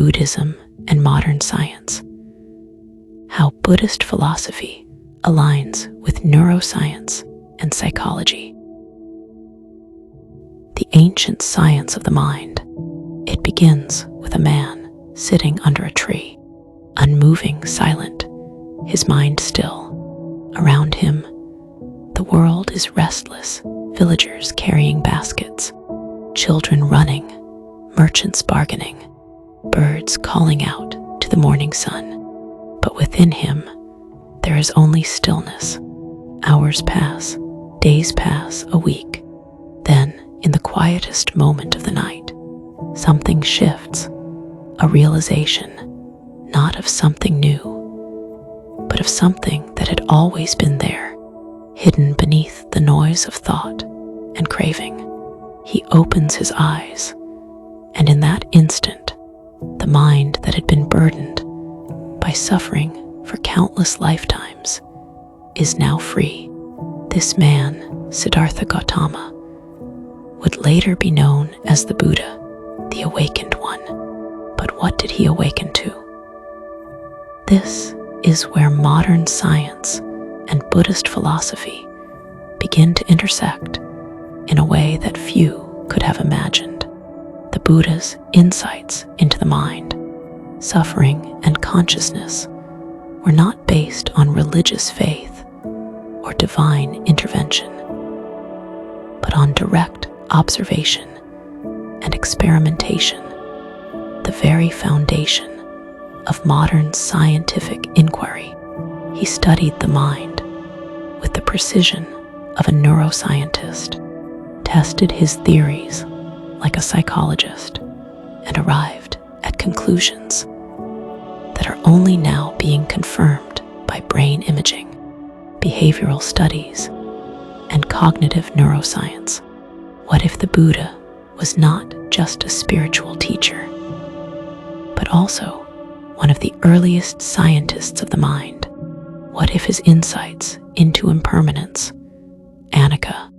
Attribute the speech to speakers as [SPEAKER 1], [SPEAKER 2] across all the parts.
[SPEAKER 1] Buddhism and modern science. How Buddhist philosophy aligns with neuroscience and psychology. The ancient science of the mind. It begins with a man sitting under a tree, unmoving, silent, his mind still. Around him, the world is restless, villagers carrying baskets, children running, merchants bargaining, birds calling out to the morning sun. But within him, there is only stillness. Hours pass, days pass, a week. Then, in the quietest moment of the night, something shifts, a realization, not of something new, but of something that had always been there, hidden beneath the noise of thought and craving. He opens his eyes, and in that instant, the mind that had been burdened by suffering for countless lifetimes is now free. This man, Siddhartha Gautama, would later be known as the Buddha, the awakened one. But what did he awaken to? This is where modern science and Buddhist philosophy begin to intersect in a way that few could have imagined. The Buddha's insights into the mind, suffering, and consciousness were not based on religious faith or divine intervention, but on direct observation and experimentation, the very foundation of modern scientific inquiry. He studied the mind with the precision of a neuroscientist, tested his theories like a psychologist, and arrived at conclusions that are only now being confirmed by brain imaging, behavioral studies, and cognitive neuroscience. What if the Buddha was not just a spiritual teacher, but also one of the earliest scientists of the mind? What if his insights into impermanence, anicca,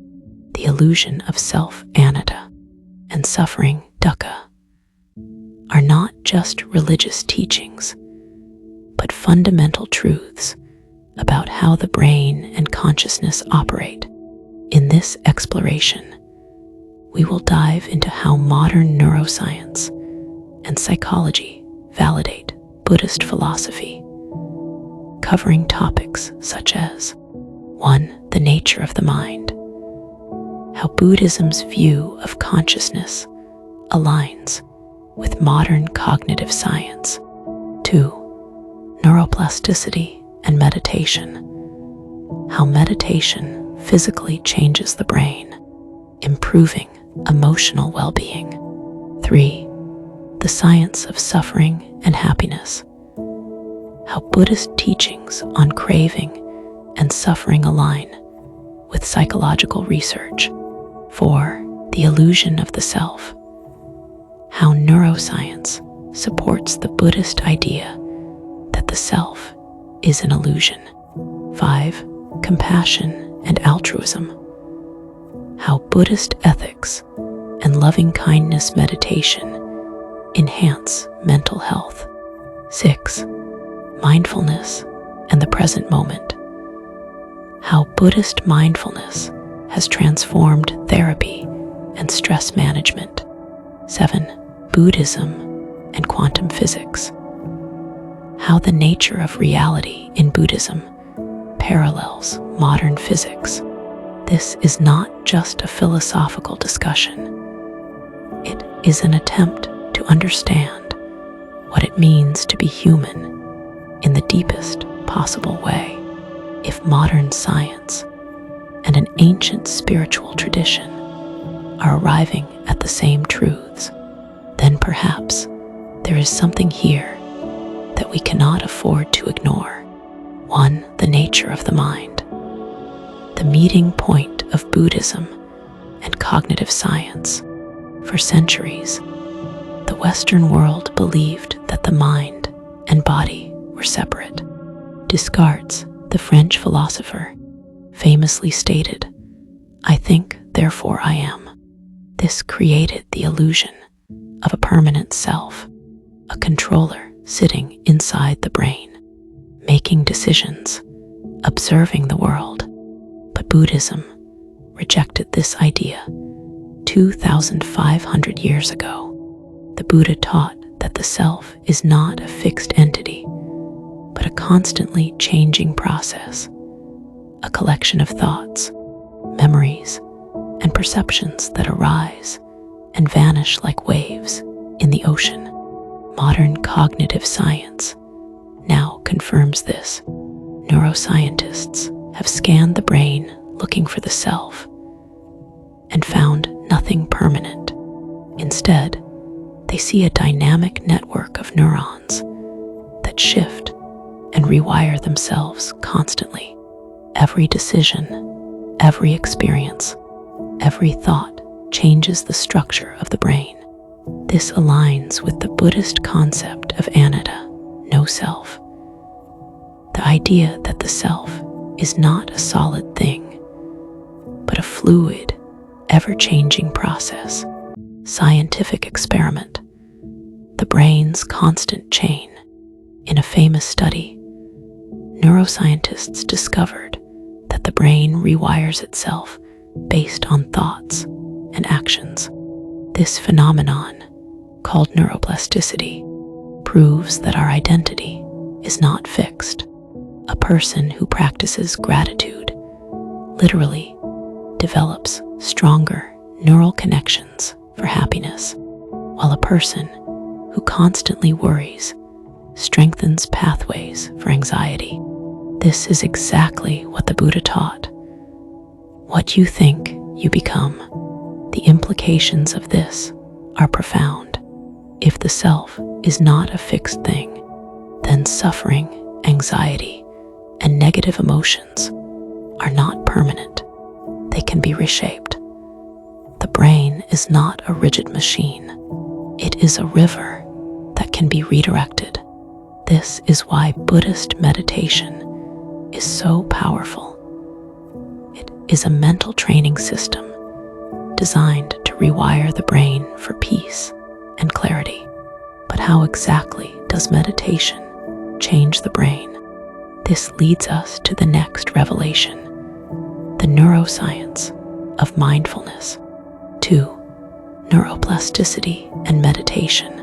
[SPEAKER 1] the illusion of self, anatta, and suffering, dukkha, are not just religious teachings, but fundamental truths about how the brain and consciousness operate? In this exploration, we will dive into how modern neuroscience and psychology validate Buddhist philosophy, covering topics such as 1. The nature of the mind, how Buddhism's view of consciousness aligns with modern cognitive science. 2. Neuroplasticity and meditation, how meditation physically changes the brain, improving emotional well-being. 3. The science of suffering and happiness, how Buddhist teachings on craving and suffering align with psychological research. 4. The illusion of the self, how neuroscience supports the Buddhist idea that the self is an illusion. 5. Compassion and altruism, how Buddhist ethics and loving-kindness meditation enhance mental health. 6. Mindfulness and the present moment, how Buddhist mindfulness has transformed therapy and stress management. 7. Buddhism and quantum physics, how the nature of reality in Buddhism parallels modern physics. This is not just a philosophical discussion. It is an attempt to understand what it means to be human in the deepest possible way. If modern science and an ancient spiritual tradition are arriving at the same truths, then perhaps there is something here that we cannot afford to ignore. 1. The nature of the mind, the meeting point of Buddhism and cognitive science. For centuries, the Western world believed that the mind and body were separate. Descartes, the French philosopher, famously stated, "I think, therefore I am." This created the illusion of a permanent self, a controller sitting inside the brain, making decisions, observing the world. But Buddhism rejected this idea 2,500 years ago. The Buddha taught that the self is not a fixed entity, but a constantly changing process, a collection of thoughts, memories, and perceptions that arise and vanish like waves in the ocean. Modern cognitive science now confirms this. Neuroscientists have scanned the brain looking for the self and found nothing permanent. Instead, they see a dynamic network of neurons that shift and rewire themselves constantly. Every decision, every experience, every thought changes the structure of the brain. This aligns with the Buddhist concept of anatta, no self. The idea that the self is not a solid thing, but a fluid, ever-changing process. Scientific experiment, the brain's constant chain. In a famous study, neuroscientists discovered that the brain rewires itself based on thoughts and actions. This phenomenon, called neuroplasticity, proves that our identity is not fixed. A person who practices gratitude literally develops stronger neural connections for happiness, while a person who constantly worries strengthens pathways for anxiety. This is exactly what the Buddha taught. What you think, you become. The implications of this are profound. If the self is not a fixed thing, then suffering, anxiety, and negative emotions are not permanent. They can be reshaped. The brain is not a rigid machine. It is a river that can be redirected. This is why Buddhist meditation is so powerful. It is a mental training system designed to rewire the brain for peace and clarity. But how exactly does meditation change the brain? This leads us to the next revelation, the neuroscience of mindfulness. 2. Neuroplasticity and meditation.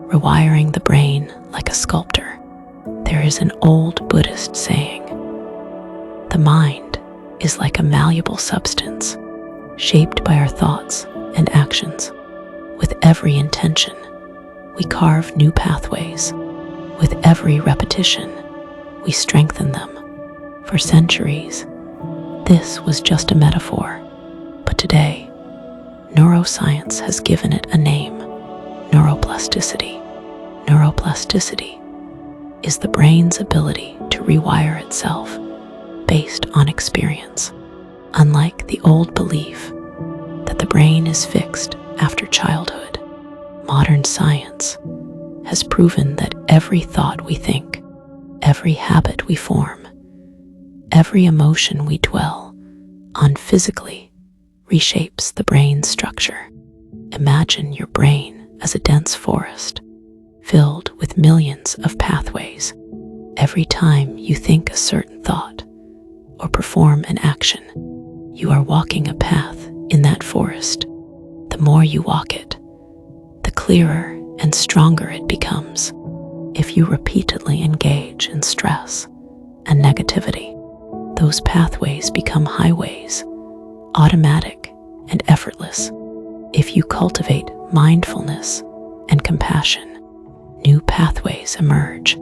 [SPEAKER 1] Rewiring the brain like a sculptor. There is an old Buddhist saying, "The mind is like a malleable substance, shaped by our thoughts and actions. With every intention, we carve new pathways. With every repetition, we strengthen them. For centuries, this was just a metaphor, but today, neuroscience has given it a name, neuroplasticity. Neuroplasticity is the brain's ability to rewire itself based on experience. Unlike the old belief that the brain is fixed after childhood, modern science has proven that every thought we think, every habit we form, every emotion we dwell on physically reshapes the brain's structure. Imagine your brain as a dense forest filled with millions of pathways. Every time you think a certain thought or perform an action, you are walking a path in that forest. The more you walk it, the clearer and stronger it becomes. If you repeatedly engage in stress and negativity, those pathways become highways, automatic and effortless. If you cultivate mindfulness and compassion, new pathways emerge,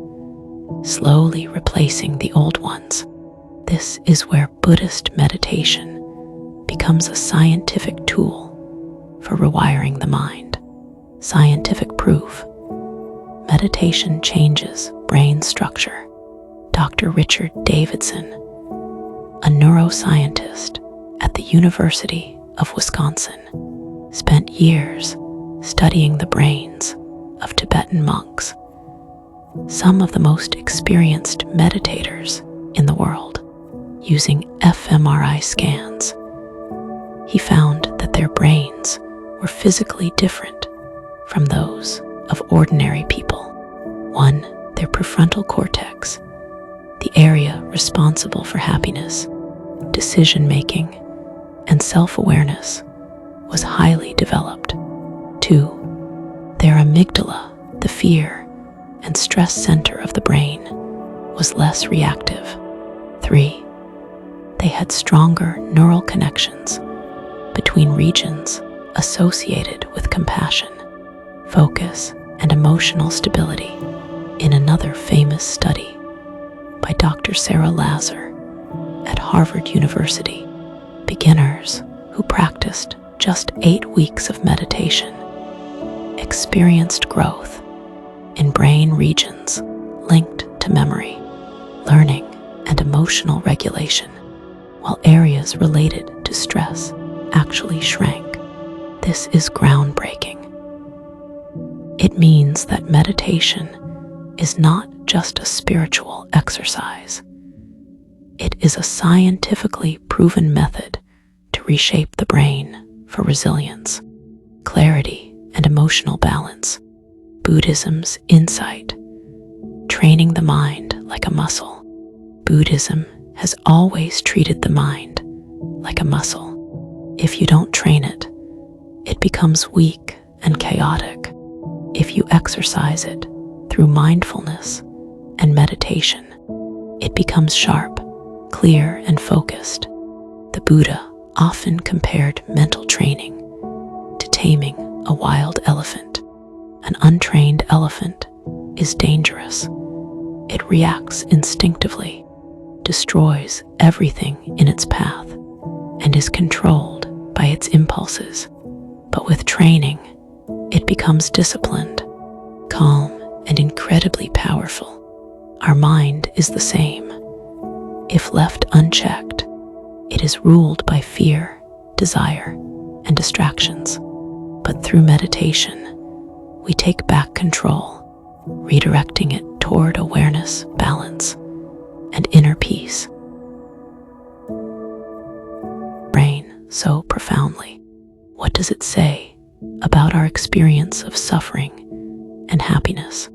[SPEAKER 1] slowly replacing the old ones. This is where Buddhist meditation becomes a scientific tool for rewiring the mind. Scientific proof. Meditation changes brain structure. Dr. Richard Davidson, a neuroscientist at the University of Wisconsin, spent years studying the brains of Tibetan monks, some of the most experienced meditators in the world. Using fMRI scans, he found that their brains were physically different from those of ordinary people. 1. Their prefrontal cortex, the area responsible for happiness, decision-making, and self-awareness, was highly developed. 2. Their amygdala, the fear and stress center of the brain, was less reactive. 3. They had stronger neural connections between regions associated with compassion, focus, and emotional stability. In another famous study by Dr. Sarah Lazar at Harvard University, beginners who practiced just 8 weeks of meditation experienced growth in brain regions linked to memory, learning, and emotional regulation, while areas related to stress actually shrank. This is groundbreaking. It means that meditation is not just a spiritual exercise. It is a scientifically proven method to reshape the brain for resilience, clarity, and emotional balance. Buddhism's insight, training the mind like a muscle. Buddhism has always treated the mind like a muscle. If you don't train it, it becomes weak and chaotic. If you exercise it through mindfulness and meditation, it becomes sharp, clear, and focused. The Buddha often compared mental training to taming a wild elephant. An untrained elephant is dangerous. It reacts instinctively, destroys everything in its path, and is controlled by its impulses. But with training, it becomes disciplined, calm, and incredibly powerful. Our mind is the same. If left unchecked, it is ruled by fear, desire, and distractions. But through meditation, we take back control, redirecting it toward awareness, balance, and inner peace. Brain so profoundly. What does it say about our experience of suffering and happiness?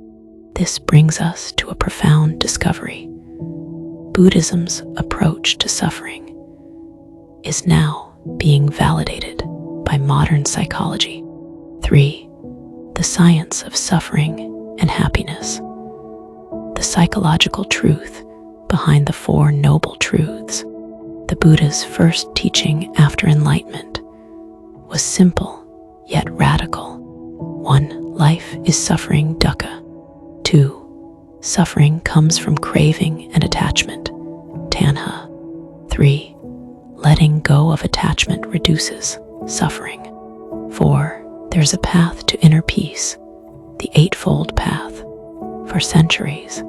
[SPEAKER 1] This brings us to a profound discovery. Buddhism's approach to suffering is now being validated by modern psychology. 3. The science of suffering and happiness. The psychological truth behind the 4 noble truths. The Buddha's first teaching after enlightenment was simple yet radical. 1. Life is suffering, dukkha. 2. Suffering comes from craving and attachment, tanha. 3. Letting go of attachment reduces suffering. 4. There's a path to inner peace, the Eightfold Path. For centuries,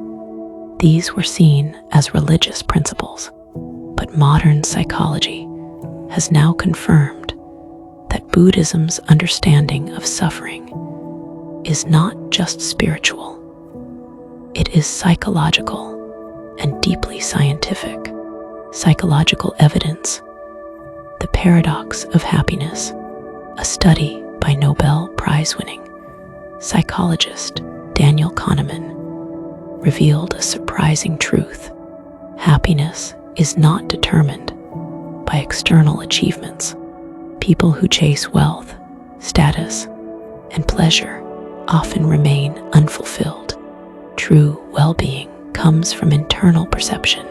[SPEAKER 1] these were seen as religious principles, but modern psychology has now confirmed that Buddhism's understanding of suffering is not just spiritual. It is psychological and deeply scientific. Psychological evidence, the paradox of happiness, a study by Nobel Prize-winning psychologist Daniel Kahneman revealed a surprising truth. Happiness is not determined by external achievements. People who chase wealth, status, and pleasure often remain unfulfilled. True well-being comes from internal perception,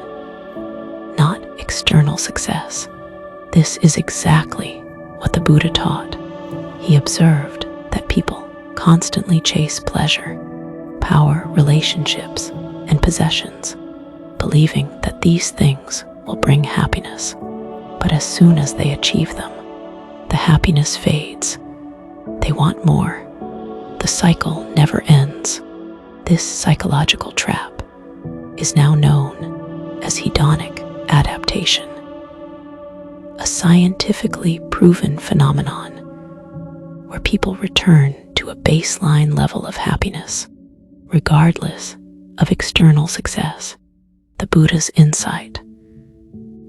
[SPEAKER 1] not external success. This is exactly what the Buddha taught. He observed that people constantly chase pleasure, power, relationships, and possessions, believing that these things will bring happiness. But as soon as they achieve them, the happiness fades. They want more. The cycle never ends. This psychological trap is now known as hedonic adaptation, a scientifically proven phenomenon where people return to a baseline level of happiness, regardless of external success. The Buddha's insight: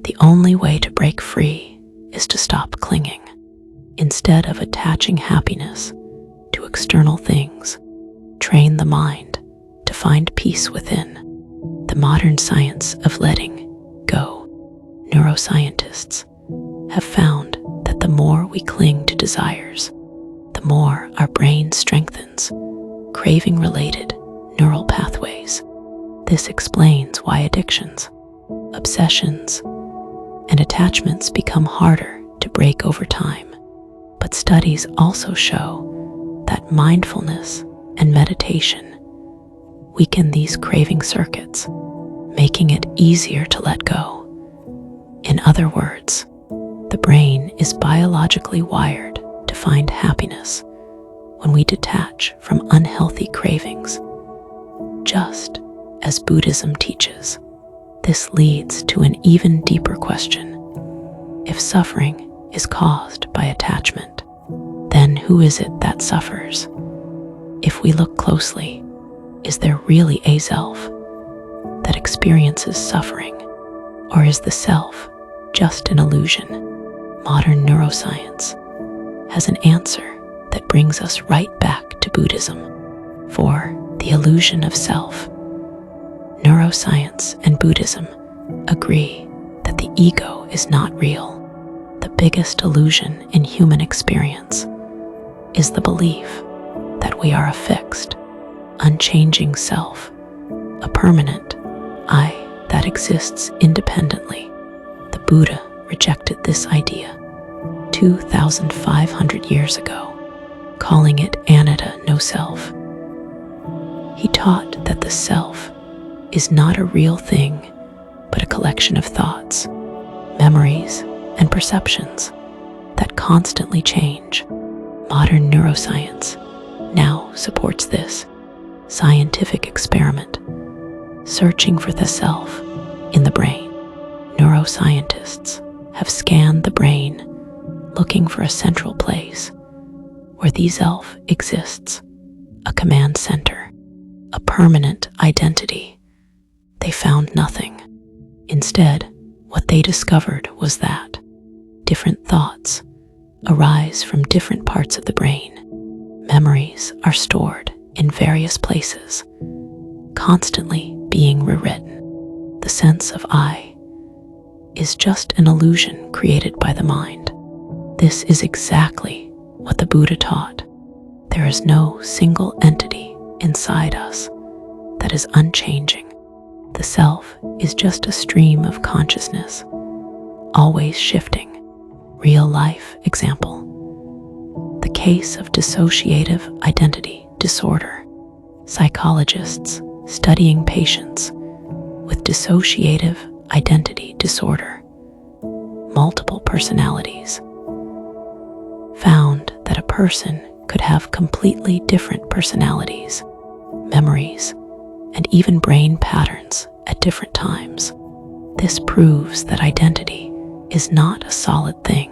[SPEAKER 1] the only way to break free is to stop clinging. Instead of attaching happiness to external things, train the mind to find peace within. The modern science of letting go. Neuroscientists have found that the more we cling to desires, the more our brain strengthens craving-related neural pathways. This explains why addictions, obsessions, and attachments become harder to break over time. But studies also show that mindfulness and meditation weaken these craving circuits, making it easier to let go. In other words, the brain is biologically wired to find happiness when we detach from unhealthy cravings. Just as Buddhism teaches, this leads to an even deeper question. If suffering is caused by attachment, then who is it that suffers? If we look closely, is there really a self that experiences suffering, or is the self just an illusion? Modern neuroscience has an answer that brings us right back to Buddhism. For the illusion of self, neuroscience and Buddhism agree that the ego is not real. The biggest illusion in human experience is the belief that we are a fixed, unchanging self, a permanent I that exists independently. The Buddha rejected this idea 2,500 years ago, calling it anatta, no self. He taught that the self is not a real thing, but a collection of thoughts, memories, and perceptions that constantly change. Modern neuroscience now supports this scientific experiment, searching for the self in the brain. Neuroscientists have scanned the brain, looking for a central place where the self exists, a command center, a permanent identity. They found nothing. Instead, what they discovered was that different thoughts arise from different parts of the brain. Memories are stored in various places, constantly being rewritten. The sense of I is just an illusion created by the mind. This is exactly what the Buddha taught. There is no single entity inside us that is unchanging. The self is just a stream of consciousness, always shifting. Real life example. The case of dissociative identity disorder. Psychologists studying patients with dissociative identity disorder, multiple personalities, found that a person could have completely different personalities, memories, and even brain patterns at different times. This proves that identity is not a solid thing.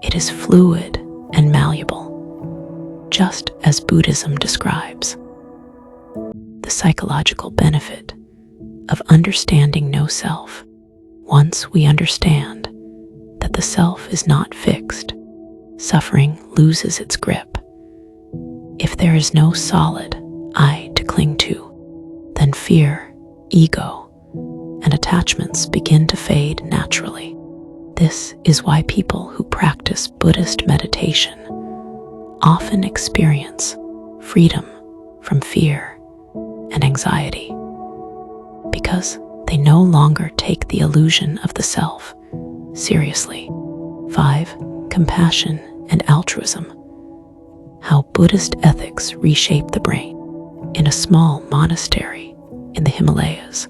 [SPEAKER 1] It is fluid and malleable, just as Buddhism describes. The psychological benefit of understanding no self. Once we understand that the self is not fixed, suffering loses its grip. If there is no solid I to cling to, then fear, ego, and attachments begin to fade naturally. This is why people who practice Buddhist meditation often experience freedom from fear and anxiety, because they no longer take the illusion of the self seriously. 5. Compassion and altruism. How Buddhist ethics reshape the brain. In a small monastery in the Himalayas,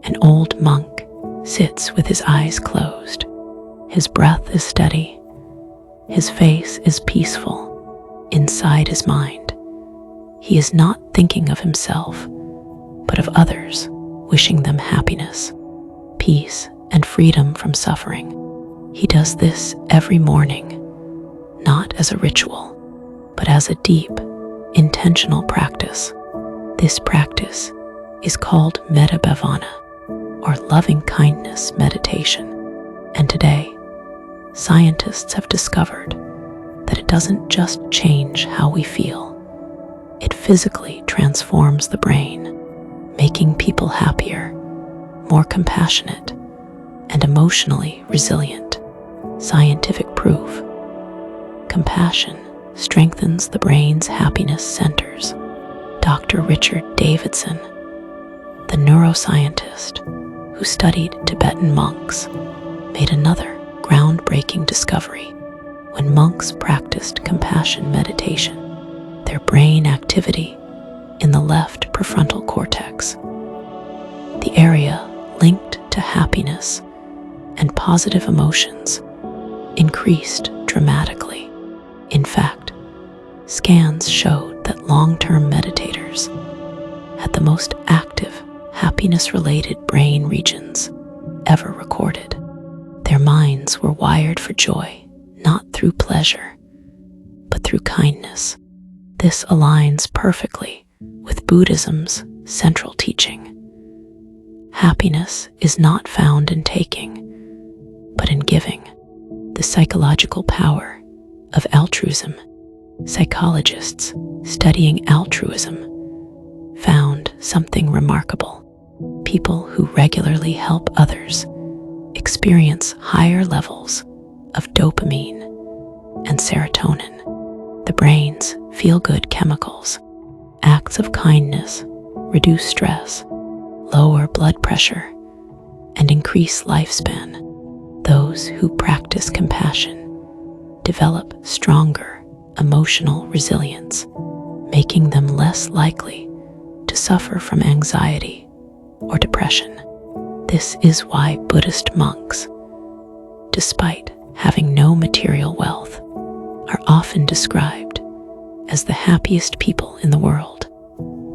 [SPEAKER 1] an old monk sits with his eyes closed. His breath is steady. His face is peaceful. Inside his mind, he is not thinking of himself, but of others, wishing them happiness, peace, and freedom from suffering. He does this every morning, not as a ritual, but as a deep, intentional practice. This practice is called metta bhavana, or loving kindness meditation. And today, scientists have discovered that it doesn't just change how we feel, It physically transforms the brain, making people happier, more compassionate, and emotionally resilient. Scientific proof. Compassion strengthens the brain's happiness centers. Dr. Richard Davidson, the neuroscientist who studied Tibetan monks, made another groundbreaking discovery. When monks practiced compassion meditation, their brain activity in the left prefrontal cortex, the area linked to happiness and positive emotions, increased dramatically. In fact, scans showed that long-term meditators had the most active happiness-related brain regions ever recorded. Their minds were wired for joy, not through pleasure, but through kindness. This aligns perfectly with Buddhism's central teaching. Happiness is not found in taking, but in giving. The psychological power of altruism. Psychologists studying altruism found something remarkable. People who regularly help others experience higher levels of dopamine and serotonin, the brain's feel-good chemicals. Acts of kindness reduce stress, lower blood pressure, and increase lifespan. Those who practice compassion develop stronger emotional resilience, making them less likely to suffer from anxiety or depression. This is why Buddhist monks, despite having no material wealth, are often described as the happiest people in the world.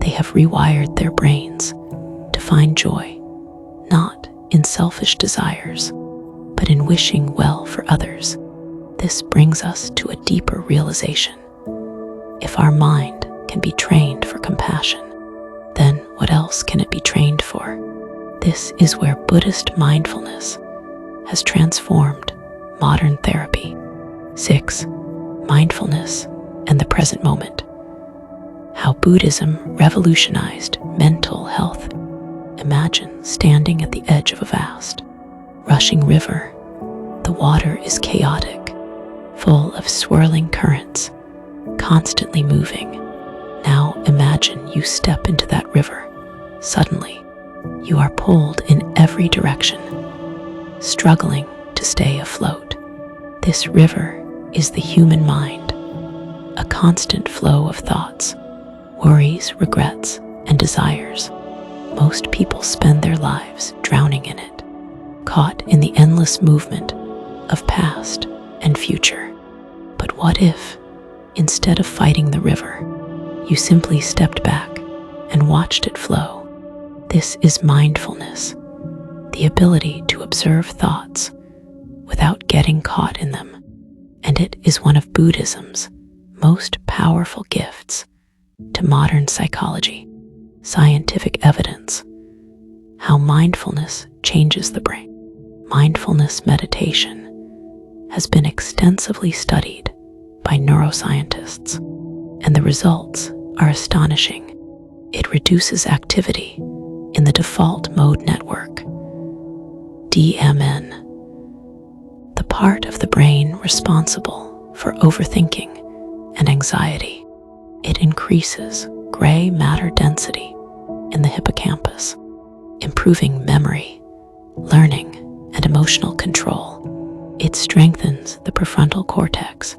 [SPEAKER 1] They have rewired their brains to find joy, not in selfish desires, but in wishing well for others. This brings us to a deeper realization. If our mind can be trained for compassion, then what else can it be trained for? This is where Buddhist mindfulness has transformed modern therapy. 6. Mindfulness and the present moment. How Buddhism revolutionized mental health. Imagine standing at the edge of a vast, rushing river. The water is chaotic, full of swirling currents, constantly moving. Now imagine you step into that river. Suddenly, you are pulled in every direction, struggling to stay afloat. This river is the human mind, a constant flow of thoughts, worries, regrets, and desires. Most people spend their lives drowning in it, caught in the endless movement of past and future. But what if, instead of fighting the river, you simply stepped back and watched it flow? This is mindfulness, the ability to observe thoughts without getting caught in them. And it is one of Buddhism's most powerful gifts to modern psychology. Scientific evidence. How mindfulness changes the brain. Mindfulness meditation has been extensively studied by neuroscientists, and the results are astonishing. It reduces activity in the default mode network, DMN, the part of the brain responsible for overthinking and anxiety. It increases gray matter density in the hippocampus, improving memory, learning, and emotional control. It strengthens the prefrontal cortex,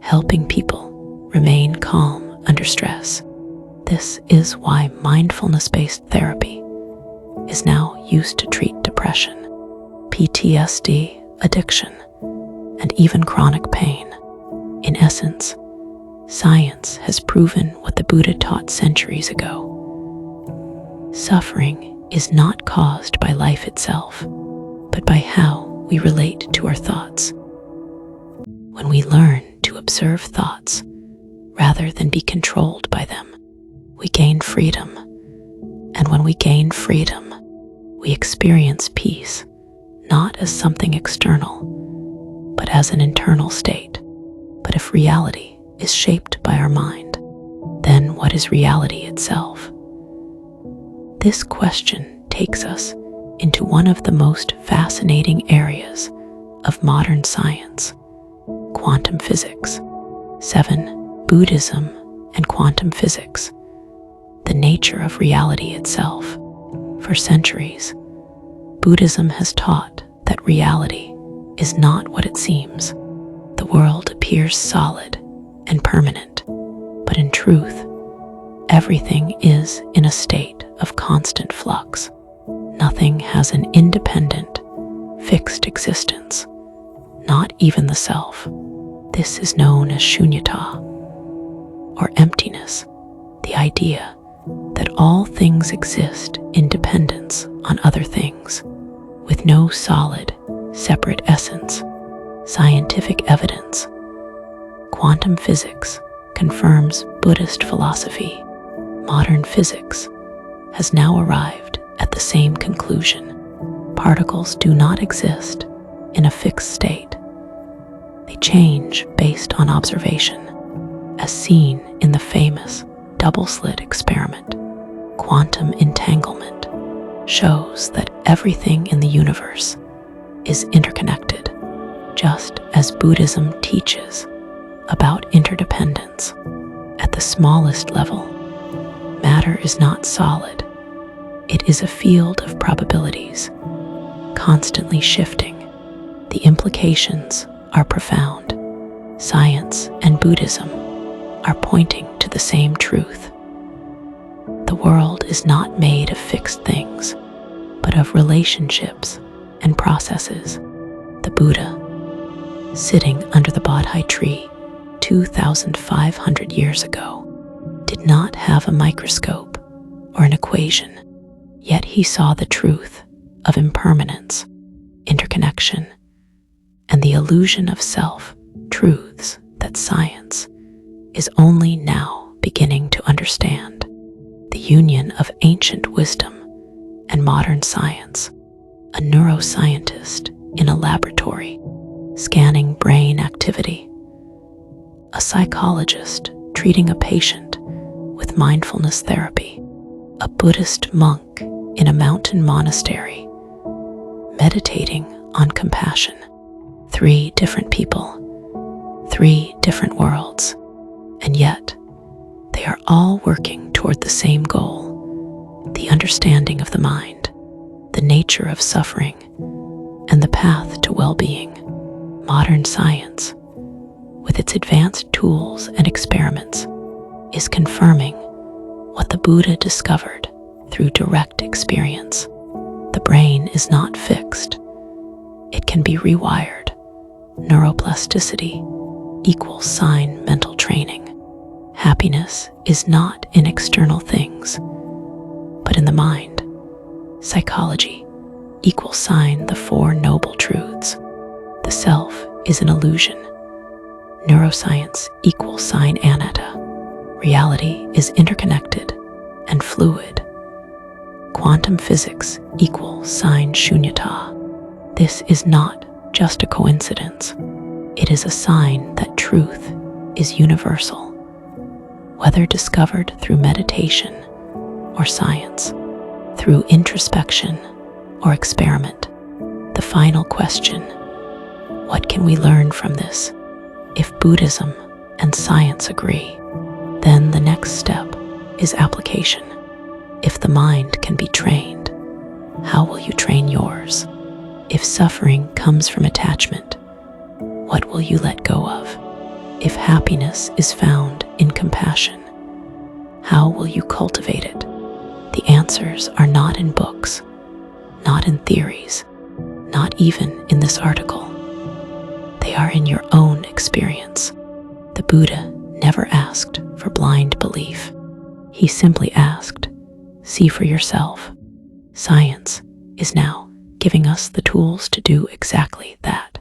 [SPEAKER 1] helping people remain calm under stress. This is why mindfulness-based therapy is now used to treat depression, PTSD, addiction, and even chronic pain. In essence, science has proven what the Buddha taught centuries ago. Suffering is not caused by life itself, but by how we relate to our thoughts. When we learn to observe thoughts rather than be controlled by them, we gain freedom. And when we gain freedom, we experience peace, not as something external, but as an internal state. But if reality is shaped by our mind, then what is reality itself? This question takes us into one of the most fascinating areas of modern science, quantum physics. 7. Buddhism and quantum physics. The nature of reality itself. For centuries, Buddhism has taught that reality is not what it seems. The world appears solid and permanent, but in truth, everything is in a state of constant flux. Nothing has an independent, fixed existence, not even the self. This is known as shunyata, or emptiness, the idea that all things exist in dependence on other things, with no solid, separate essence. Scientific evidence. Quantum physics confirms Buddhist philosophy. Modern physics has now arrived at the same conclusion. Particles do not exist in a fixed state. They change based on observation, as seen in the famous double-slit experiment. Quantum entanglement shows that everything in the universe is interconnected, just as Buddhism teaches about interdependence. At the smallest level, matter is not solid. It is a field of probabilities, constantly shifting. The implications are profound. Science and Buddhism are pointing to the same truth. The world is not made of fixed things, but of relationships and processes. The Buddha, sitting under the Bodhi tree 2,500 years ago, did not have a microscope or an equation, yet he saw the truth of impermanence, interconnection, and the illusion of self, truths that science is only now beginning to understand. The union of ancient wisdom and modern science. A neuroscientist in a laboratory scanning brain activity. A psychologist treating a patient with mindfulness therapy. A Buddhist monk in a mountain monastery meditating on compassion. 3 different people, 3 different worlds, and yet they are all working toward the same goal: the understanding of the mind, the nature of suffering, and the path to well-being. Modern science, with its advanced tools and experiments, is confirming what the Buddha discovered through direct experience. The brain is not fixed. It can be rewired. Neuroplasticity equals sign mental training. Happiness is not in external things, but in the mind. Psychology equals sign the 4 noble truths. The self is an illusion. Neuroscience equals sign anatta. Reality is interconnected and fluid. Quantum physics equals sign shunyata. This is not just a coincidence. It is a sign that truth is universal. Whether discovered through meditation or science, through introspection or experiment, the final question: what can we learn from this? If Buddhism and science agree, then the next step is application. If the mind can be trained, how will you train yours? If suffering comes from attachment, what will you let go of? If happiness is found in compassion, how will you cultivate it? The answers are not in books, not in theories, not even in this article. They are in your own experience. The Buddha never asked for blind belief. He simply asked, see for yourself. Science is now giving us the tools to do exactly that.